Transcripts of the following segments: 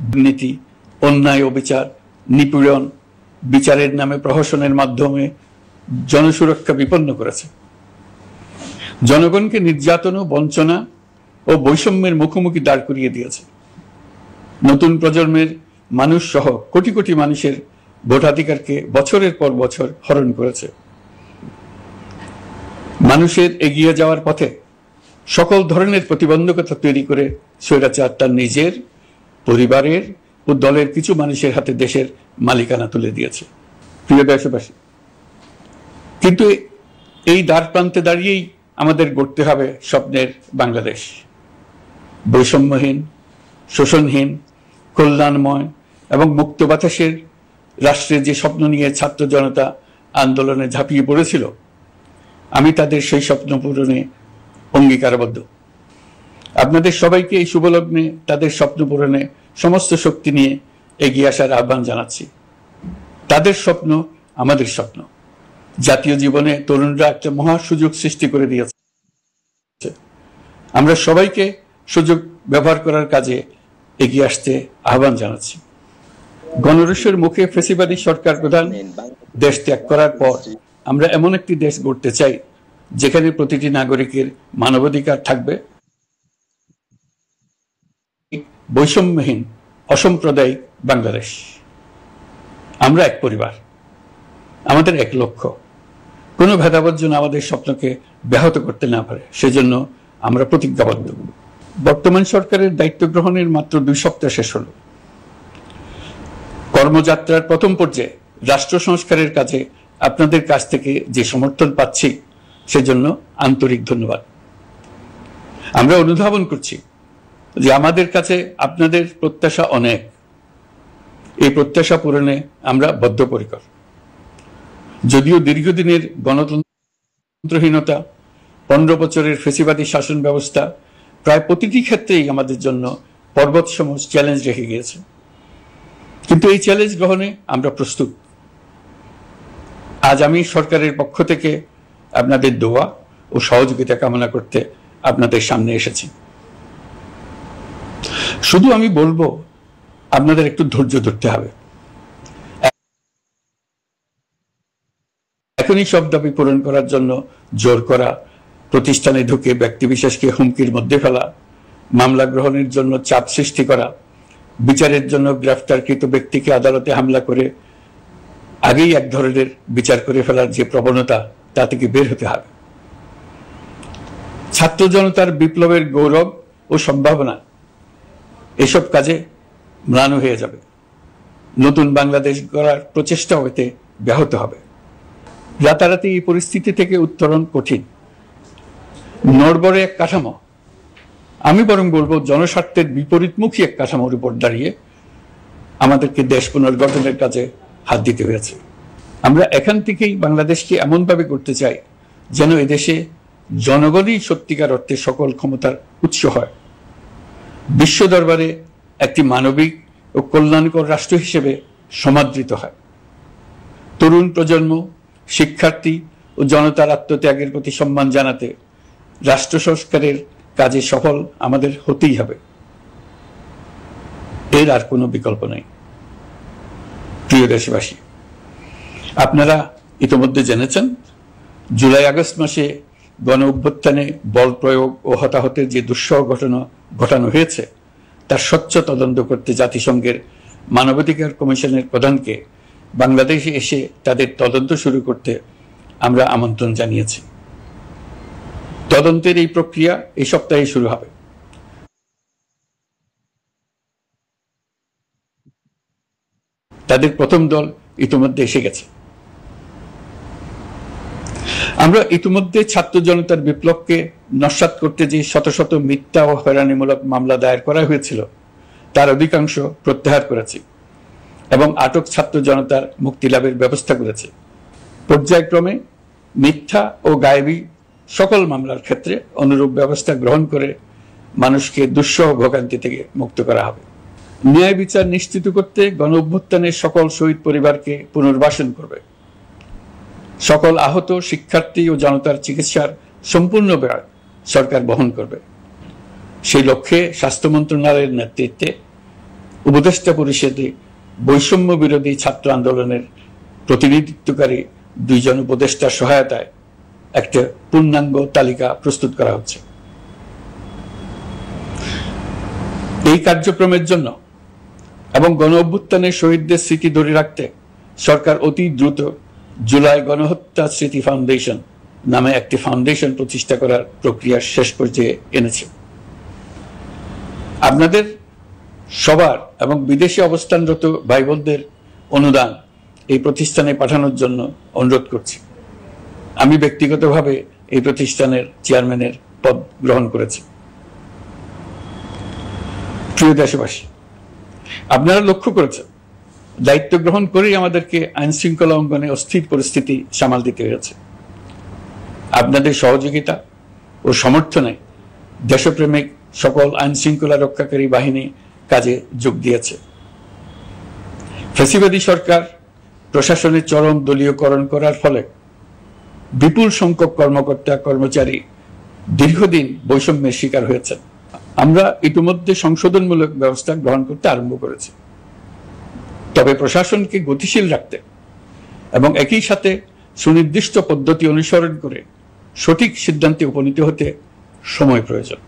দুর্নীতি, অন্যায়, অবিচার, নিপীড়ন, বিচারের নামে প্রহসনের মাধ্যমে জনসুরক্ষা বিপন্ন করেছে। জনগণকে নির্যাতন, বঞ্চনা ও বৈষম্যের মুখোমুখি দাঁড় করিয়ে দিয়েছে। নতুন প্রজন্মের মানুষ সহ কোটি কোটি মানুষের ভোটাধিকারকে বছরের পর বছর হরণ করেছে। মানুষের এগিয়ে যাওয়ার পথে সকল ধরনের প্রতিবন্ধকতা তৈরি করে স্বৈরাচার তার নিজের, পরিবারের ও দলের কিছু মানুষের হাতে দেশের মালিকানা তুলে দিয়েছে। প্রিয় দেশবাসী, কিন্তু এই দ্বার প্রান্তে দাঁড়িয়েই আমাদের গড়তে হবে স্বপ্নের বাংলাদেশ। বৈষম্যহীন, শোষণহীন, কল্যাণময় এবং মুক্ত বাতাসের রাষ্ট্রের যে স্বপ্ন নিয়ে ছাত্র জনতা আন্দোলনে ঝাঁপিয়ে পড়েছিল, আমি তাদের সেই স্বপ্ন পূরণে অঙ্গীকারবদ্ধ। আপনাদের সবাইকে এই শুভলগ্নে তাদের স্বপ্ন পূরণে সমস্ত শক্তি নিয়ে এগিয়ে আসার আহ্বান জানাচ্ছি। তাদের স্বপ্ন আমাদের স্বপ্ন। জাতীয় জীবনে তরুণরা একটা মহা সুযোগ সৃষ্টি করে দিয়েছে। আমরা সবাইকে সুযোগ ব্যবহার করার কাজে এগিয়ে আসতে আহ্বান জানাচ্ছি। গণরোষের মুখে ফ্যাসিবাদী সরকার প্রধান দেশ ত্যাগ করার পর আমরা এমন একটি দেশ গড়তে চাই যেখানে প্রতিটি নাগরিকের মানবাধিকার থাকবে, বৈষম্যহীন অসাম্প্রদায়িক বাংলাদেশ। আমরা এক পরিবার, আমাদের এক লক্ষ্য। কোনো ভেদাভেদ যেন আমাদের স্বপ্নকে ব্যাহত করতে না পারে, সেজন্য আমরা প্রতিজ্ঞাবদ্ধ। বর্তমান সরকারের দায়িত্ব গ্রহণের মাত্র 2 সপ্তাহ শেষ হল। কর্মযাত্রার প্রথম পর্যায়ে রাষ্ট্র সংস্কারের কাজে আপনাদের কাছ থেকে যে সমর্থন পাচ্ছি সেজন্য আন্তরিক ধন্যবাদ। আমরা অনুধাবন করছি যে আমাদের কাছে আপনাদের প্রত্যাশা অনেক। এই প্রত্যাশা পূরণে আমরা বদ্ধপরিকর। যদিও দীর্ঘদিনের গণতন্ত্রহীনতা, 15 বছরের ফ্যাসিবাদী শাসন ব্যবস্থা প্রায় প্রতিটি ক্ষেত্রেই আমাদের জন্য পর্বতসম চ্যালেঞ্জ রেখে গিয়েছে, কিন্তু এই চ্যালেঞ্জ গ্রহণে আমরা প্রস্তুত। আজ আমি সরকারের পক্ষ থেকে আপনাদের দোয়া ও সহযোগিতা কামনা করতে আপনাদের সামনে এসেছি। শুধু আমি বলবো, আপনাদের একটু ধৈর্য ধরতে হবে। এখনই সব দাবি পূরণ করার জন্য জোর করা, প্রতিষ্ঠানে ঢুকে ব্যক্তিবিশেষকে হুমকির মধ্যে ফেলা, মামলা গ্রহণের জন্য চাপ সৃষ্টি করা, বিচারের জন্য গ্রেফতারকৃত ব্যক্তিকে আদালতে হামলা করে আগেই এক ধরনের বিচার করে ফেলার যে প্রবণতা, তা থেকে বের হতে হবে। ছাত্র জনতার বিপ্লবের গৌরব ও সম্ভাবনা এসব কাজে ম্লান হয়ে যাবে। নতুন বাংলাদেশ গড়ার প্রচেষ্টা হইতে ব্যাহত হবে। রাতারাতি এই পরিস্থিতি থেকে উত্তরণ কঠিন। নড়বড়ে এক কাঠামো, আমি বরং বলবো জনস্বার্থের বিপরীতমুখী এক কাঠামোর উপর দাঁড়িয়ে আমাদেরকে দেশ পুনর্গঠনের কাজে হাত দিতে হয়েছে। আমরা এখান থেকেই বাংলাদেশকে এমনভাবে করতে চাই যেন এদেশে জনগণই সত্যিকার অর্থে সকল ক্ষমতার উৎস হয়, বিশ্ব দরবারে একটি মানবিক ও কল্যাণকর রাষ্ট্র হিসেবে সমাদৃত হয়। তরুণ প্রজন্ম, শিক্ষার্থী ও জনতার আত্মত্যাগের প্রতি সম্মান জানাতে রাষ্ট্র সংস্কারের কাজে সফল আমাদের হতেই হবে। এর আর কোনো বিকল্প নেই। প্রিয় দেশবাসী, আপনারা ইতিমধ্যে জেনেছেন জুলাই আগস্ট মাসে গণ অভ্যুত্থানে বল প্রয়োগ ও হতাহতের যে দুঃসহ ঘটনা ঘটানো হয়েছে তার স্বচ্ছ তদন্ত করতে জাতিসংঘের মানবাধিকার কমিশনের প্রধানকে বাংলাদেশে এসে তাদের তদন্ত শুরু করতে আমরা আমন্ত্রণ জানিয়েছি। তদন্তের এই প্রক্রিয়া এই সপ্তাহে শুরু হবে। তাদের প্রথম দল ইতিমধ্যে এসে গেছে। আমরা ইতিমধ্যে ছাত্র জনতার বিপ্লবকে নস্যাৎ করতে যে শত শত মিথ্যা ও হয়রানিমূলক মামলা দায়ের করা হয়েছিল তার অধিকাংশ প্রত্যাহার করেছি এবং আটক ছাত্র জনতার মুক্তি লাভের ব্যবস্থা করেছে। পর্যায়ক্রমে মিথ্যা ও গায়েবী সকল মামলার ক্ষেত্রে অনুরূপ ব্যবস্থা গ্রহণ করে মানুষকে দুঃসহ ভোগান্তি থেকে মুক্ত করা হবে। ন্যায় বিচার নিশ্চিত করতে গণ অভ্যুত্থানের সকল শহীদ পরিবারকে পুনর্বাসন করবে। সকল আহত শিক্ষার্থী ও জনতার চিকিৎসার সম্পূর্ণ ব্যয় সরকার বহন করবে। সেই লক্ষ্যে স্বাস্থ্য মন্ত্রণালয়ের নেতৃত্বে উপদেষ্টা পরিষদে বৈষম্য বিরোধী ছাত্র আন্দোলনের প্রতিনিধিত্বকারী 2 জন উপদেষ্টার সহায়তায় একটা পূর্ণাঙ্গ তালিকা প্রস্তুত করা হচ্ছে। এই কার্যক্রমের জন্য এবং গণ অভ্যুত্থানের শহীদদের স্মৃতি ধরে রাখতে সরকার অতি দ্রুত জুলাই গণহত্যা স্মৃতি ফাউন্ডেশন নামে একটি ফাউন্ডেশন প্রতিষ্ঠা করার প্রক্রিয়া শেষ পর্যায়ে এনেছে। আপনাদের সবার এবং বিদেশে অবস্থানরত ভাই বোনদের অনুদান এই প্রতিষ্ঠানে পাঠানোর জন্য অনুরোধ করছি। আমি ব্যক্তিগতভাবে এই প্রতিষ্ঠানের চেয়ারম্যানের পদ গ্রহণ করেছি। প্রিয় দেশবাসী, আপনারা লক্ষ্য করেছেন দায়িত্ব গ্রহণ করেই আমাদেরকে আইন শৃঙ্খলা অঙ্গনে অস্থির পরিস্থিতি সামাল দিতে হয়েছে। আপনাদের সহযোগিতা ও সমর্থনে দেশপ্রেমিক সকল আইন শৃঙ্খলা রক্ষাকারী বাহিনী কাজে যোগ দিয়েছে। ফ্যাসিবাদী সরকার প্রশাসনের চরম দলীয়করণ করার ফলে বিপুল সংখ্যক কর্মকর্তা কর্মচারী দীর্ঘদিন বৈষম্যের শিকার হয়েছেন। আমরা ইতিমধ্যে সংশোধনমূলক ব্যবস্থা গ্রহণ করতে আরম্ভ করেছি। তবে প্রশাসনকে গতিশীল রাখতে এবং একই সাথে সুনির্দিষ্ট পদ্ধতি অনুসরণ করে সঠিক সিদ্ধান্তে উপনীত হতে সময় প্রয়োজন।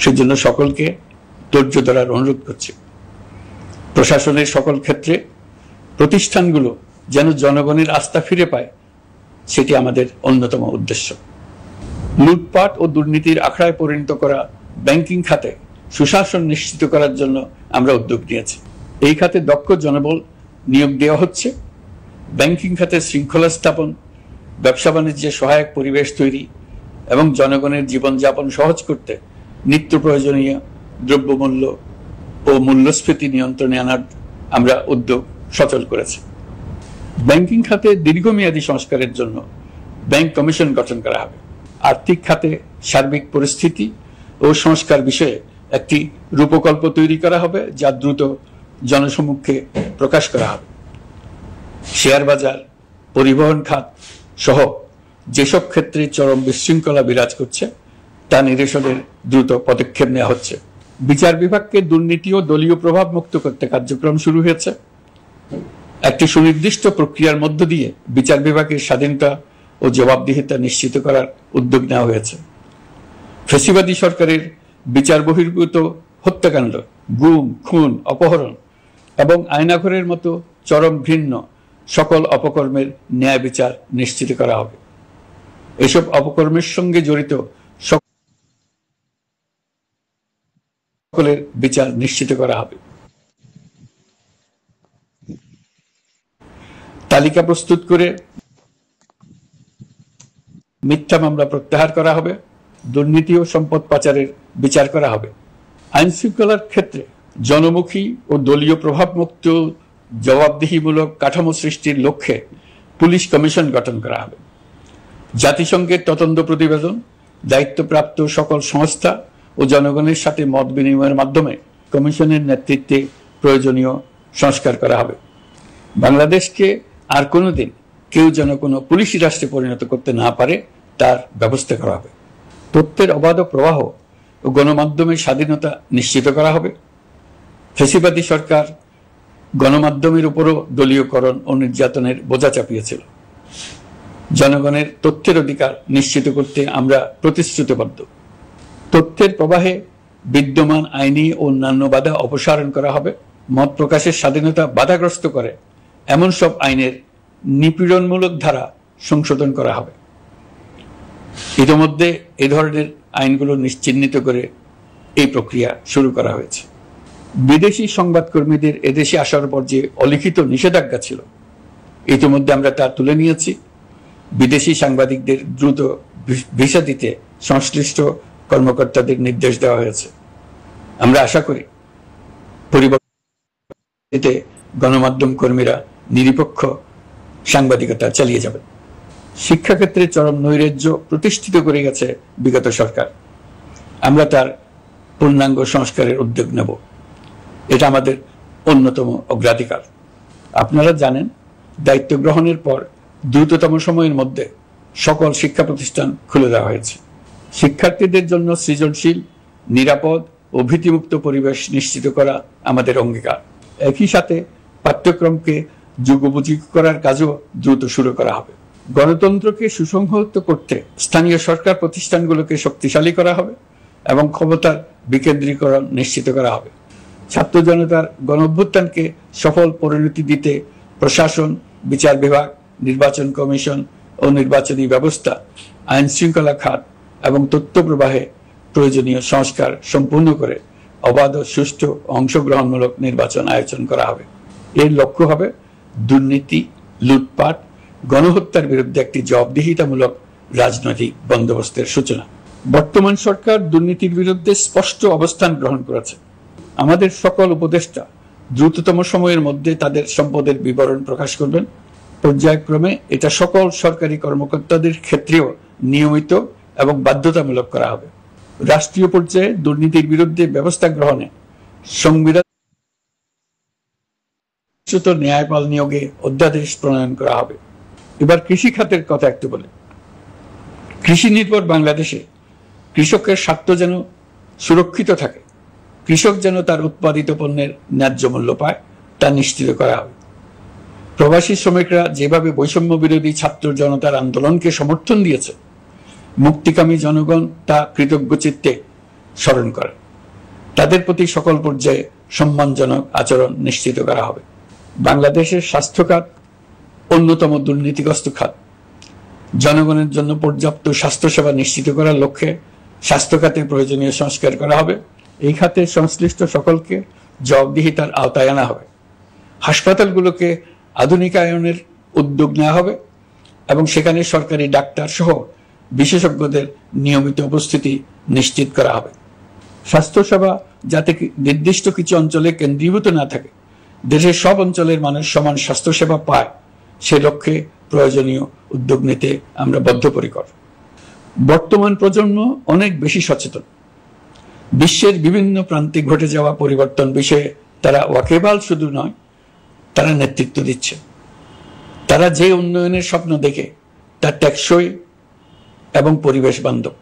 সেজন্য সকলকে ধৈর্য ধরার অনুরোধ করছি। প্রশাসনের সকল ক্ষেত্রে প্রতিষ্ঠানগুলো যেন জনগণের আস্থা ফিরে পায়, সেটি আমাদের অন্যতম উদ্দেশ্য। লুটপাট ও দুর্নীতির আখড়ায় পরিণত করা ব্যাংকিং খাতে সুশাসন নিশ্চিত করার জন্য আমরা উদ্যোগ নিয়েছি। এই খাতে দক্ষ জনবল নিয়োগ দেওয়া হচ্ছে। ব্যাংকিং খাতে শৃঙ্খলা স্থাপন, ব্যবসা বাণিজ্যে সহায়ক পরিবেশ তৈরি এবং জনগণের জীবনযাপন সহজ করতে নিত্য প্রয়োজনীয় দ্রব্যমূল্য ও মূল্যস্ফীতি নিয়ন্ত্রণে আনার আমরা উদ্যোগ সচল করেছি। ব্যাংকিং খাতে দীর্ঘমেয়াদী সংস্কারের জন্য ব্যাংক কমিশন গঠন করা হবে। আর্থিক খাতে সার্বিক পরিস্থিতি ও সংস্কার বিষয়ে একটি রূপকল্প তৈরি করা হবে, যা দ্রুত জনসমক্ষে প্রকাশ করা হবে। শেয়ার বাজার, পরিবহন খাত সহ যেসব ক্ষেত্রে চরম বিশৃঙ্খলা বিরাজ করছে তা নিরসনের দ্রুত পদক্ষেপ নেওয়া হচ্ছে। বিচার বিভাগকে দুর্নীতি ও দলীয় প্রভাব মুক্ত করতে কার্যক্রম শুরু হয়েছে। একটি সুনির্দিষ্ট প্রক্রিয়ার মধ্য দিয়ে বিচার বিভাগের স্বাধীনতা ও জবাবদিহিতা নিশ্চিত করার উদ্যোগ নেওয়া হয়েছে। ফ্যাসিবাদী সরকারের বিচার বহির্ভূত হত্যাকাণ্ড, গুম, খুন, অপহরণ এবং আয়নাঘরের মতো চরম ঘৃণ্য সকল অপকর্মের ন্যায় বিচার নিশ্চিত করা হবে। এসব অপকর্মের সঙ্গে জড়িত সকলের বিচার নিশ্চিত করা হবে। তালিকা প্রস্তুত করে মিথ্যা মামলা প্রত্যাহার করা হবে। দুর্নীতি ও সম্পদ পাচারের বিচার করা হবে। আইন শৃঙ্খলার ক্ষেত্রে জনমুখী ও দলীয় প্রভাবমুক্ত জবাবদিহিমূলক কাঠামো সৃষ্টির লক্ষ্যে পুলিশ কমিশন গঠন করা হবে। জাতিসংঘের তদন্ত প্রতিবেদন, দায়িত্বপ্রাপ্ত সকল সংস্থা ও জনগণের সাথে মত বিনিময়ের মাধ্যমে কমিশনের নেতৃত্বে প্রয়োজনীয় সংস্কার করা হবে। বাংলাদেশকে আর কোনোদিন কেউ যেন কোনো পুলিশি রাষ্ট্রে পরিণত করতে না পারে তার ব্যবস্থা করা হবে। তথ্যের অবাধ প্রবাহ ও গণমাধ্যমের স্বাধীনতা নিশ্চিত করা হবে। ফ্যাসিবাদী সরকার গণমাধ্যমের উপরও দলীয়করণ ও নির্যাতনের বোঝা চাপিয়েছিল। জনগণের তথ্যের অধিকার নিশ্চিত করতে আমরা প্রতিশ্রুতিবদ্ধ। তথ্যের প্রবাহে বিদ্যমান আইনি ও অন্যান্য বাধা অপসারণ করা হবে। মত প্রকাশের স্বাধীনতা বাধাগ্রস্ত করে এমন সব আইনের নিপীড়নমূলক ধারা সংশোধন করা হবে। ইতিমধ্যে এই ধরনের আইনগুলো চিহ্নিত করে এই প্রক্রিয়া শুরু করা হয়েছে। বিদেশি সংবাদকর্মীদের এদেশে আসার পর যে অলিখিত নিষেধাজ্ঞা ছিল, ইতিমধ্যে আমরা তা তুলে নিয়েছি। বিদেশি সাংবাদিকদের দ্রুত ভিসা দিতে সংশ্লিষ্ট কর্মকর্তাদের নির্দেশ দেওয়া হয়েছে। আমরা আশা করি পরিবর্তে গণমাধ্যম কর্মীরা নিরপেক্ষ সাংবাদিকতা চালিয়ে যাবেন। শিক্ষাক্ষেত্রে চরম নৈরাজ্য প্রতিষ্ঠিত করে গেছে বিগত সরকার। আমরা তার পূর্ণাঙ্গ সংস্কারের উদ্যোগ নেব। এটা আমাদের অন্যতম অগ্রাধিকার। আপনারা জানেন, দায়িত্ব গ্রহণের পর দ্রুততম সময়ের মধ্যে সকল শিক্ষা প্রতিষ্ঠান খুলে দেওয়া হয়েছে। শিক্ষার্থীদের জন্য সৃজনশীল, নিরাপদ ও ও ভীতিমুক্ত পরিবেশ নিশ্চিত করা আমাদের অঙ্গীকার। একই সাথে পাঠ্যক্রমকে যুগোপযোগী করার কাজও দ্রুত শুরু করা হবে। গণতন্ত্রকে সুসংহত করতে স্থানীয় সরকার প্রতিষ্ঠানগুলোকে শক্তিশালী করা হবে এবং ক্ষমতার বিকেন্দ্রীকরণ নিশ্চিত করা হবে। ছাত্র জনতার গণঅভ্যুত্থানকে সফল পরিণতি দিতে প্রশাসন, বিচার বিভাগ, নির্বাচন কমিশন ও নির্বাচনী ব্যবস্থা, আইন শৃঙ্খলা খাত এবং তথ্য প্রবাহে প্রয়োজনীয় সংস্কার সম্পূর্ণ করে অবাধ ও সুষ্ঠু অংশগ্রহণমূলক নির্বাচন আয়োজন করা হবে। এর লক্ষ্য হবে দুর্নীতি, লুটপাট, গণহত্যার বিরুদ্ধে একটি জবাবদিহিতামূলক রাজনৈতিক বন্দোবস্তের সূচনা। বর্তমান সরকার দুর্নীতির বিরুদ্ধে স্পষ্ট অবস্থান গ্রহণ করেছে। আমাদের সকল উপদেষ্টা দ্রুততম সময়ের মধ্যে তাদের সম্পদের বিবরণ প্রকাশ করবেন। পর্যায়ক্রমে এটা সকল সরকারি কর্মকর্তাদের ক্ষেত্রেও নিয়মিত এবং বাধ্যতামূলক করা হবে। রাষ্ট্রীয় পর্যায়ে দুর্নীতির বিরুদ্ধে ব্যবস্থা গ্রহণে সংবিধান ন্যায়পাল নিয়োগে অধ্যাদেশ প্রণয়ন করা হবে। এবার কৃষি খাতের কথা একটু বলে। কৃষি নির্ভর বাংলাদেশে কৃষকের স্বার্থ যেন সুরক্ষিত থাকে, কৃষক যেন তার উৎপাদিত পণ্যের ন্যায্য মূল্য পায়, তা নিশ্চিত করা হবে। প্রবাসী শ্রমিকরা যেভাবে বৈষম্য বিরোধী ছাত্র জনতার আন্দোলনকে সমর্থন দিয়েছে, মুক্তিকামী জনগণ তা কৃতজ্ঞ চিত্তে স্মরণ করে। তাদের প্রতি সকল পর্যায়ে সম্মানজনক আচরণ নিশ্চিত করা হবে। বাংলাদেশের স্বাস্থ্য খাত অন্যতম দুর্নীতিগ্রস্ত খাত। জনগণের জন্য পর্যাপ্ত স্বাস্থ্যসেবা নিশ্চিত করার লক্ষ্যে স্বাস্থ্য খাতে প্রয়োজনীয় সংস্কার করা হবে। এই খাতে সংশ্লিষ্ট সকলকে জবাবদিহিতার আওতায় আনা হবে। হাসপাতালগুলোকে আধুনিকায়নের উদ্যোগ নেওয়া হবে এবং সেখানে সরকারি ডাক্তার সহ বিশেষজ্ঞদের নিয়মিত উপস্থিতি নিশ্চিত করা হবে। স্বাস্থ্যসেবা যাতে নির্দিষ্ট কিছু অঞ্চলে কেন্দ্রীভূত না থাকে, দেশের সব অঞ্চলের মানুষ সমান স্বাস্থ্যসেবা পায়, সে লক্ষ্যে প্রয়োজনীয় উদ্যোগ নিতে আমরা বদ্ধপরিকর। বর্তমান প্রজন্ম অনেক বেশি সচেতন। বিশ্বের বিভিন্ন প্রান্তে ঘটে যাওয়া পরিবর্তন বিষয়ে তারা ওয়াকিবহাল শুধু নয়, তারা নেতৃত্ব দিচ্ছে। তারা যে উন্নয়নের স্বপ্ন দেখে তা টেকসই এবং পরিবেশ বান্ধব,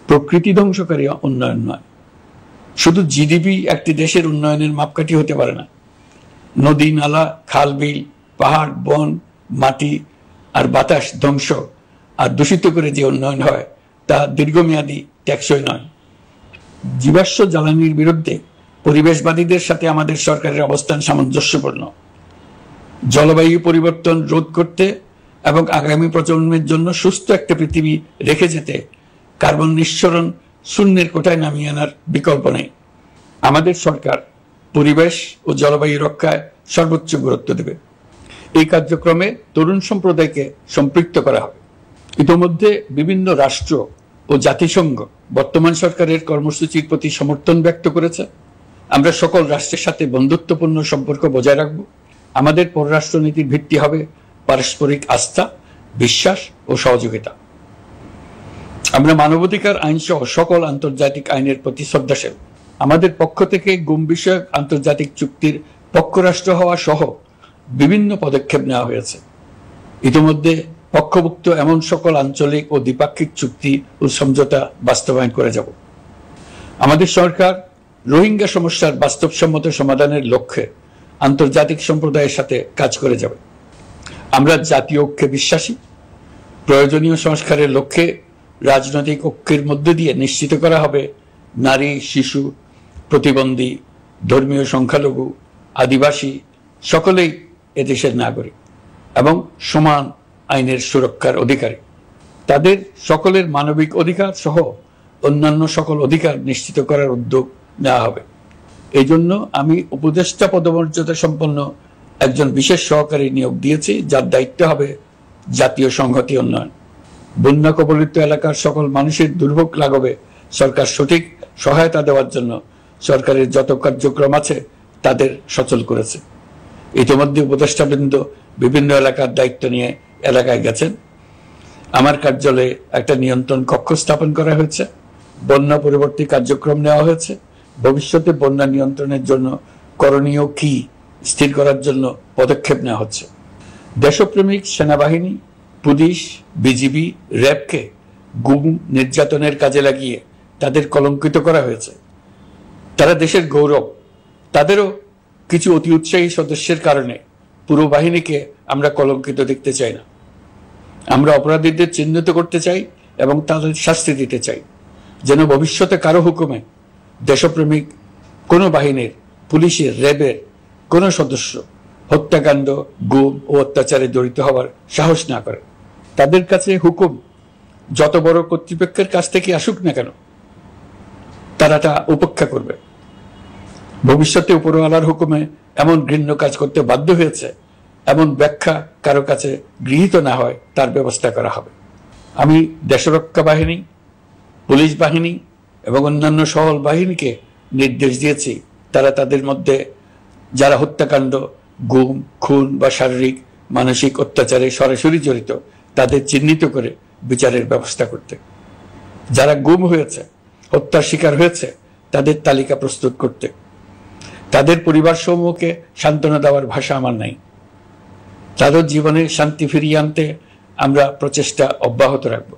প্রকৃতি ধ্বংসকারী উন্নয়ন নয়। শুধু জিডিপি একটি দেশের উন্নয়নের মাপকাঠি হতে পারে না। নদী, নালা, খাল, বিল, পাহাড়, বন, মাটি আর বাতাস ধ্বংস আর দূষিত করে যে উন্নয়ন হয় তা দীর্ঘমেয়াদী, টেকসই নয়। জীবাশ্ম জ্বালানির বিরুদ্ধে পরিবেশবাদীদের সাথে আমাদের সরকারের অবস্থান সামঞ্জস্যপূর্ণ। জলবায়ু পরিবর্তন রোধ করতে এবং আগামী প্রজন্মের জন্য সুস্থ একটা পৃথিবী রেখে যেতে কার্বন নিঃসরণ শূন্যের কোঠায় নামিয়ে আনার বিকল্প নেই। আমাদের সরকার পরিবেশ ও জলবায়ু রক্ষায় সর্বোচ্চ গুরুত্ব দেবে। এই কার্যক্রমে তরুণ সম্প্রদায়কে সম্পৃক্ত করা হবে। ইতোমধ্যে বিভিন্ন রাষ্ট্র ও জাতিসংঘ বর্তমান সরকারের কর্মসূচির প্রতি সমর্থন ব্যক্ত করেছে। আমরা সকল রাষ্ট্রের সাথে বন্ধুত্বপূর্ণ সম্পর্ক বজায় রাখব। আমাদের পররাষ্ট্রনীতির ভিত্তি হবে পারস্পরিক আস্থা, বিশ্বাস ও সহযোগিতা। আমরা মানবাধিকার আইন সহ সকল আন্তর্জাতিক আইনের প্রতি শ্রদ্ধাশীল। আমাদের পক্ষ থেকে গুম বিষয়ক আন্তর্জাতিক চুক্তির পক্ষরাষ্ট্র হওয়া সহ বিভিন্ন পদক্ষেপ নেওয়া হয়েছে। ইতিমধ্যে পক্ষভুক্ত এমন সকল আঞ্চলিক ও দ্বিপাক্ষিক চুক্তি ও সমঝোতা বাস্তবায়ন করে যাব। আমাদের সরকার রোহিঙ্গা সমস্যার বাস্তবসম্মত সমাধানের লক্ষ্যে আন্তর্জাতিক সম্প্রদায়ের সাথে কাজ করে যাবে। আমরা জাতীয় ঐক্যে বিশ্বাসী। প্রয়োজনীয় সংস্কারের লক্ষ্যে রাজনৈতিক ঐক্যের মধ্য দিয়ে নিশ্চিত করা হবে নারী, শিশু, প্রতিবন্ধী, ধর্মীয় সংখ্যালঘু, আদিবাসী সকলেই এদেশের নাগরিক এবং সমান আইনের সুরক্ষার অধিকারী। তাদের সকলের মানবিক অধিকার সহ অন্যান্য সকল অধিকার নিশ্চিত করার উদ্যোগ নেওয়া হবে। এই জন্য আমি উপদেষ্টা পদমর্যাদা সম্পন্ন একজন বিশেষ সহকারী নিয়োগ দিয়েছি, যার দায়িত্ব হবে জাতীয় সংহতি উন্নয়ন। বন্যা কবলিত এলাকার সকল মানুষের দুর্ভোগ লাঘবে সরকার সঠিক সহায়তা দেওয়ার জন্য সরকারের যত কার্যক্রম আছে তাদের সচল করেছে। ইতিমধ্যে উপদেষ্টাবৃন্দ বিভিন্ন এলাকার দায়িত্ব নিয়ে এলাকায় গেছেন। আমার কার্যালয়ে একটা নিয়ন্ত্রণ কক্ষ স্থাপন করা হয়েছে। বন্যা পরবর্তী কার্যক্রম নেওয়া হয়েছে। ভবিষ্যতে বন্যা নিয়ন্ত্রণের জন্য করণীয় কি স্থির করার জন্য পদক্ষেপ নেওয়া হচ্ছে। দেশপ্রেমিক সেনাবাহিনী, পুলিশ, বিজিবি, র্যাবকে গুম নির্যাতনের কাজে লাগিয়ে তাদের কলঙ্কিত করা হয়েছে। তারা দেশের গৌরব। তাদেরও কিছু অতি উৎসাহী সদস্যের কারণে পুরো বাহিনীকে আমরা কলঙ্কিত দেখতে চাই না। আমরা অপরাধীদের চিহ্নিত করতে চাই এবং তাদের শাস্তি দিতে চাই, যেন ভবিষ্যতে কারো হুকুমে দেশপ্রেমিক কোনো বাহিনীর, পুলিশের, র্যাবের কোনো সদস্য হত্যাকাণ্ড, গুম ও অত্যাচারে জড়িত হওয়ার সাহস না করে। তাদের কাছে হুকুম যত বড় কর্তৃপক্ষের কাছ থেকে আসুক না কেন, তারা তা উপেক্ষা করবে। ভবিষ্যতে উপরওয়ালার হুকুমে এমন ঘৃণ্য কাজ করতে বাধ্য হয়েছে, এমন ব্যাখ্যা কারো কাছে গৃহীত না হয়, তার ব্যবস্থা করা হবে। আমি দেশরক্ষা বাহিনী, পুলিশ বাহিনী এবং অন্যান্য সহল বাহিনীকে নির্দেশ দিয়েছি, তারা তাদের মধ্যে যারা হত্যাকাণ্ড, গুম, খুন বা শারীরিক মানসিক অত্যাচারে সরাসরি জড়িত, তাদের চিহ্নিত করে বিচারের ব্যবস্থা করতে। যারা গুম হয়েছে, হত্যার শিকার হয়েছে, তাদের তালিকা প্রস্তুত করতে। তাদের পরিবার সমূহকে সান্ত্বনা দেওয়ার ভাষা আমার নাই। তাদের জীবনে শান্তি ফিরিয়ে আনতে আমরা প্রচেষ্টা অব্যাহত রাখব।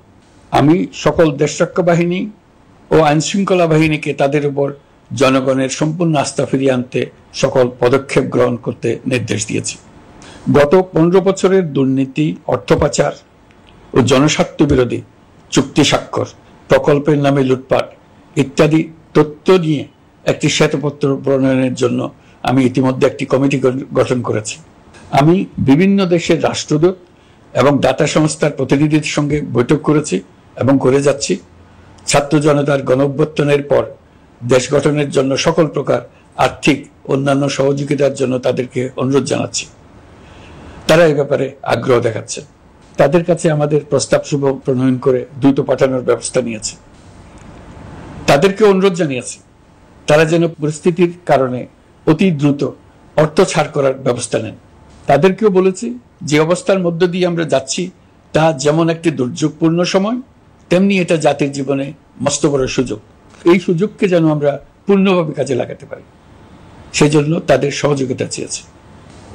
আমি সকল দেশরক্ষা বাহিনী ও আইনশৃঙ্খলা বাহিনীকে তাদের উপর জনগণের সম্পূর্ণ আস্থা ফিরিয়ে আনতে সকল পদক্ষেপ গ্রহণ করতে নির্দেশ দিয়েছি। গত 15 বছরের দুর্নীতি, অর্থ পাচার ও জনস্বার্থ বিরোধী চুক্তি স্বাক্ষর, প্রকল্পের নামে লুটপাট ইত্যাদি তথ্য নিয়ে একটি শ্বেতপত্র প্রণয়নের জন্য আমি ইতিমধ্যে একটি কমিটি গঠন করেছি। আমি বিভিন্ন দেশের রাষ্ট্রদূত এবং দাতা সংস্থার প্রতিনিধিদের সঙ্গে বৈঠক করেছি এবং করে যাচ্ছি। ছাত্র জনতার গণঅভ্যুত্থানের পর দেশ গঠনের জন্য সকল প্রকার আর্থিক অন্যান্য সহযোগিতার জন্য তাদেরকে অনুরোধ জানাচ্ছি। তারা এই ব্যাপারে আগ্রহ দেখাচ্ছে। তাদের কাছে আমাদের প্রস্তাব শুভ প্রণয়ন করে দ্রুত পাঠানোর ব্যবস্থা নিয়েছে। তাদেরকে অনুরোধ জানিয়েছি তারা যেন পরিস্থিতির কারণে অতি দ্রুত অর্থ ছাড় করার ব্যবস্থা নেন। তাদেরকেও বলেছি যে অবস্থার মধ্য দিয়ে আমরা যাচ্ছি তা যেমন একটি দুর্যোগপূর্ণ সময়, তেমনি এটা জাতির জীবনে মস্ত বড় সুযোগ। এই সুযোগকে যেন আমরা পূর্ণভাবে কাজে লাগাতে পারি, সেই জন্য তাদের সহযোগিতা চেয়েছে।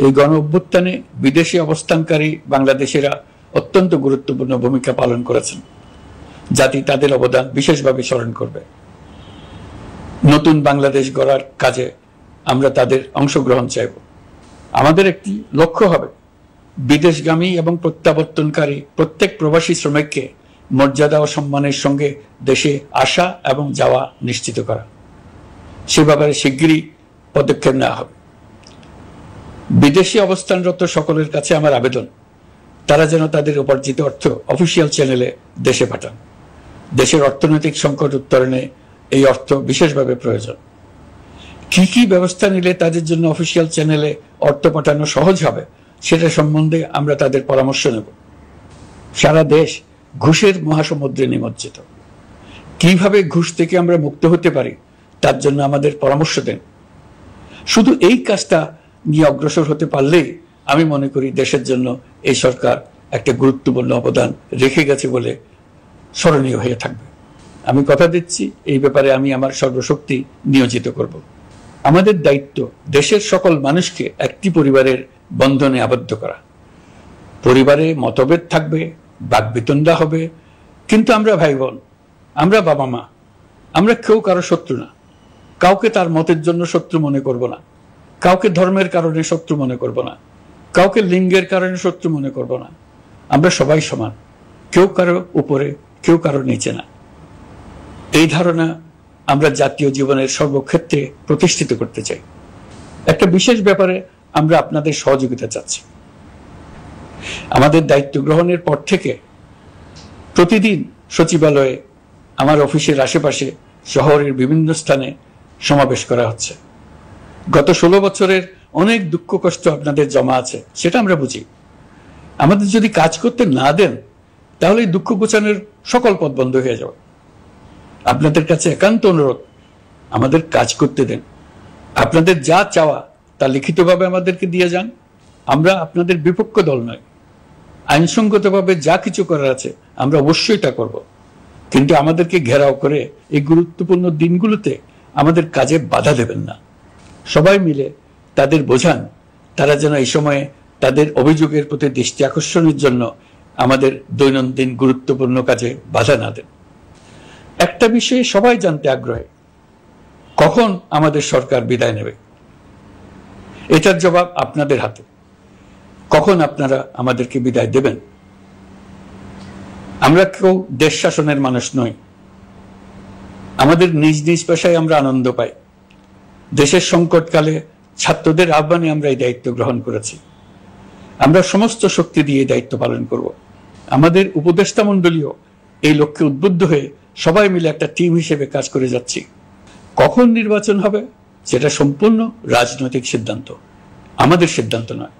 এই গণ অভ্যুত্থানে বিদেশে অবস্থানকারী বাংলাদেশিরা অত্যন্ত গুরুত্বপূর্ণ ভূমিকা পালন করেছেন। জাতি তাদের অবদান বিশেষভাবে স্মরণ করবে। নতুন বাংলাদেশ গড়ার কাজে আমরা তাদের অংশগ্রহণ চাইব। আমাদের একটি লক্ষ্য হবে বিদেশগামী এবং প্রত্যাবর্তনকারী প্রত্যেক প্রবাসী শ্রমিককে মর্যাদা ও সম্মানের সঙ্গে দেশে আসা এবং যাওয়া নিশ্চিত করা। সে ব্যাপারে শিগগিরই পদক্ষেপ নেওয়া হবে। বিদেশে অবস্থানরত সকলের কাছে আমার আবেদন, তারা যেন তাদের উপার্জিত অর্থ অফিসিয়াল চ্যানেলে দেশে পাঠান। দেশের অর্থনৈতিক সংকট উত্তরণে এই অর্থ বিশেষভাবে প্রয়োজন। কি কি ব্যবস্থা নিলে তাদের জন্য অফিসিয়াল চ্যানেলে অর্থ পাঠানো সহজ হবে, সেটা সম্বন্ধে আমরা তাদের পরামর্শ নেব। সারা দেশ ঘুষের মহাসমুদ্রে নিমজ্জিত। কিভাবে ঘুষ থেকে আমরা মুক্ত হতে পারি তার জন্য আমাদের পরামর্শ দেন। শুধু এই কাজটা নিয়ে অগ্রসর হতে পারলেই আমি মনে করি দেশের জন্য এই সরকার একটা গুরুত্বপূর্ণ অবদান রেখে গেছে বলে স্মরণীয় হয়ে থাকবে। আমি কথা দিচ্ছি, এই ব্যাপারে আমি আমার সর্বশক্তি নিয়োজিত করব। আমাদের দায়িত্ব দেশের সকল মানুষকে একটি পরিবারের বন্ধনে আবদ্ধ করা। পরিবারে মতভেদ থাকবে, বাকবিতণ্ডা হবে, কিন্তু আমরা ভাই বোন, আমরা বাবা মা, আমরা কেউ কারো শত্রু না। কাউকে তার মতের জন্য শত্রু মনে করব না, কাউকে ধর্মের কারণে শত্রু মনে করব না, কাউকে লিঙ্গের কারণে শত্রু মনে করব না। আমরা সবাই সমান, কেউ কারো উপরে, কেউ কারো নিচে না। এই ধারণা আমরা জাতীয় জীবনের সর্বক্ষেত্রে প্রতিষ্ঠিত করতে চাই। একটা বিশেষ ব্যাপারে আমরা আপনাদের সহযোগিতা চাচ্ছি। আমাদের দায়িত্ব গ্রহণের পর থেকে প্রতিদিন সচিবালয়ে, আমার অফিসের আশেপাশে, শহরের বিভিন্ন স্থানে সমাবেশ করা হচ্ছে। গত 16 বছরের অনেক দুঃখ কষ্ট আপনাদের জমা আছে, সেটা আমরা বুঝি। আমাদের যদি কাজ করতে না দেন তাহলে দুঃখ ঘোচানোর সকল পথ বন্ধ হয়ে যাবে। আপনাদের কাছে একান্ত অনুরোধ, আমাদের কাজ করতে দেন। আপনাদের যা চাওয়া তা লিখিতভাবে আমাদেরকে দিয়ে যান। আমরা আপনাদের বিপক্ষ দল নয়। আইনসঙ্গতভাবে যা কিছু করার আছে আমরা অবশ্যই তা করব, কিন্তু আমাদেরকে ঘেরাও করে এই গুরুত্বপূর্ণ দিনগুলোতে আমাদের কাজে বাধা দেবেন না। সবাই মিলে তাদের বোঝান তারা যেন এই সময়ে তাদের অভিযোগের প্রতি দৃষ্টি আকর্ষণের জন্য আমাদের দৈনন্দিন গুরুত্বপূর্ণ কাজে বাধা না দেন। একটা বিষয়ে সবাই জানতে আগ্রহী, কখন আমাদের সরকার বিদায় নেবে? এটার জবাব আপনাদের হাতে। কখন আপনারা আমাদেরকে বিদায় দেবেন? আমরা কেউ দেশ শাসনের মানুষ নই। আমাদের নিজ নিজ পেশায় আমরা আনন্দ পাই। দেশের সংকটকালে ছাত্রদের আহ্বানে আমরা এই দায়িত্ব গ্রহণ করেছি। আমরা সমস্ত শক্তি দিয়ে এই দায়িত্ব পালন করব। আমাদের উপদেষ্টা মণ্ডলীও এই লক্ষ্যে উদ্বুদ্ধ হয়ে সবাই মিলে একটা টিম হিসেবে কাজ করে যাচ্ছি। কখন নির্বাচন হবে সেটা সম্পূর্ণ রাজনৈতিক সিদ্ধান্ত, আমাদের সিদ্ধান্ত নয়।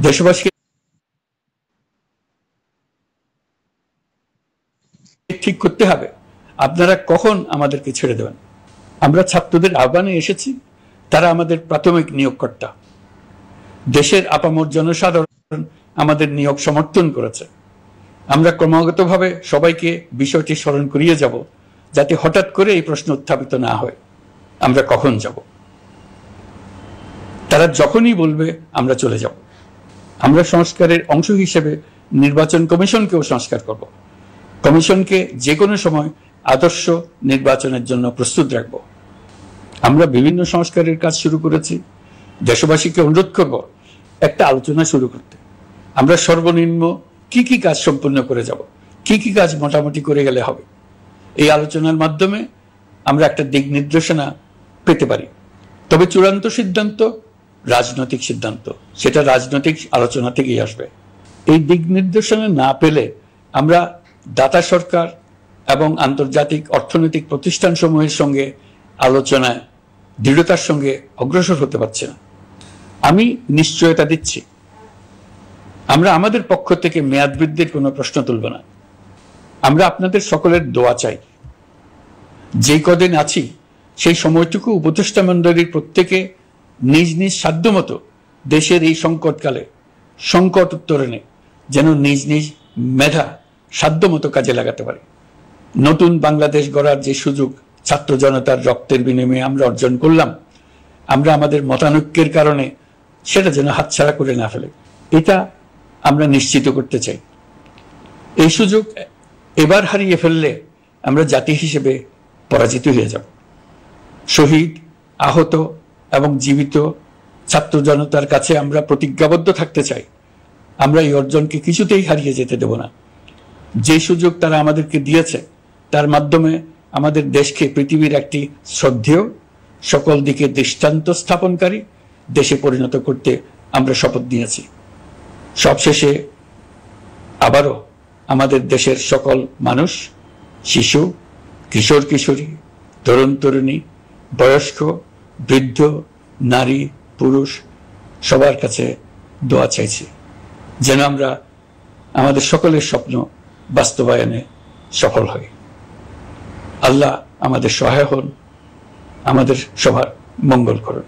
দেশবাসীকে ঠিক করতে হবে আপনারা কখন আমাদেরকে ছেড়ে দেবেন। আমরা ছাত্রদের আহ্বানে এসেছি, তারা আমাদের প্রাথমিক নিয়োগকর্তা। দেশের আপামর জনসাধারণ আমাদের নিয়োগ সমর্থন করেছে। আমরা ক্রমাগতভাবে সবাইকে বিষয়টি স্মরণ করিয়ে যাব, যাতে হঠাৎ করে এই প্রশ্ন উত্থাপিত না হয় আমরা কখন যাব। তারা যখনই বলবে আমরা চলে যাব। আমরা সংস্কারের অংশ হিসেবে নির্বাচন কমিশনকেও সংস্কার করব। কমিশনকে যে কোনো সময় আদর্শ নির্বাচনের জন্য প্রস্তুত রাখব। আমরা বিভিন্ন সংস্কারের কাজ শুরু করেছি। দেশবাসীকে অনুরোধ করব একটা আলোচনা শুরু করতে। আমরা সর্বনিম্ন কি কি কাজ সম্পূর্ণ করে যাব, কি কি কাজ মোটামুটি করে গেলে হবে। এই আলোচনার মাধ্যমে আমরা একটা দিক নির্দেশনা পেতে পারি। তবে চূড়ান্ত সিদ্ধান্ত রাজনৈতিক সিদ্ধান্ত, সেটা রাজনৈতিক আলোচনা থেকেই আসবে। এই দিক নির্দেশনা না পেলে আমরা দাতা সরকার এবং আন্তর্জাতিক অর্থনৈতিক প্রতিষ্ঠানসমূহের সঙ্গে আলোচনায় দৃঢ়তার সঙ্গে অগ্রসর হতে পারছি না। আমি নিশ্চয়তা দিচ্ছি, আমরা আমাদের পক্ষ থেকে মেয়াদ বৃদ্ধির কোনো প্রশ্ন তুলব না। আমরা আপনাদের সকলের দোয়া চাই। যে কদিন আছি সেই সময়টুকু উপদেষ্টা মণ্ডলীর প্রত্যেকে নিজ নিজ সাধ্যমতো দেশের এই সংকটকালে সংকট উত্তরণে যেন নিজ নিজ মেধা সাধ্যমতো কাজে লাগাতে পারে। নতুন বাংলাদেশ গড়ার যে সুযোগ ছাত্র জনতার রক্তের বিনিময়ে আমরা অর্জন করলাম, আমরা আমাদের মতানৈক্যের কারণে সেটা যেন হাতছাড়া করে না ফেলে, এটা আমরা নিশ্চিত করতে চাই। এই সুযোগ এবার হারিয়ে ফেললে আমরা জাতি হিসেবে পরাজিত হয়ে যাব। শহীদ, আহত এবং জীবিত ছাত্র জনতার কাছে আমরা প্রতিজ্ঞাবদ্ধ থাকতে চাই। আমরা এই অর্জনকে কিছুতেই হারিয়ে যেতে দেব না। যে সুযোগ তারা আমাদেরকে দিয়েছে তার মাধ্যমে আমাদের দেশকে পৃথিবীর একটি শ্রদ্ধেয়, সকল দিকে দৃষ্টান্ত স্থাপনকারী দেশে পরিণত করতে আমরা শপথ নিয়েছি। সবশেষে আবারও আমাদের দেশের সকল মানুষ, শিশু, কিশোর কিশোরী, তরুণ তরুণী, বয়স্ক, বৃদ্ধ, নারী, পুরুষ সবার কাছে দোয়া চাইছি যেন আমরা আমাদের সকলের স্বপ্ন বাস্তবায়নে সফল হই। আল্লাহ আমাদের সহায় হন, আমাদের সবার মঙ্গল করুন।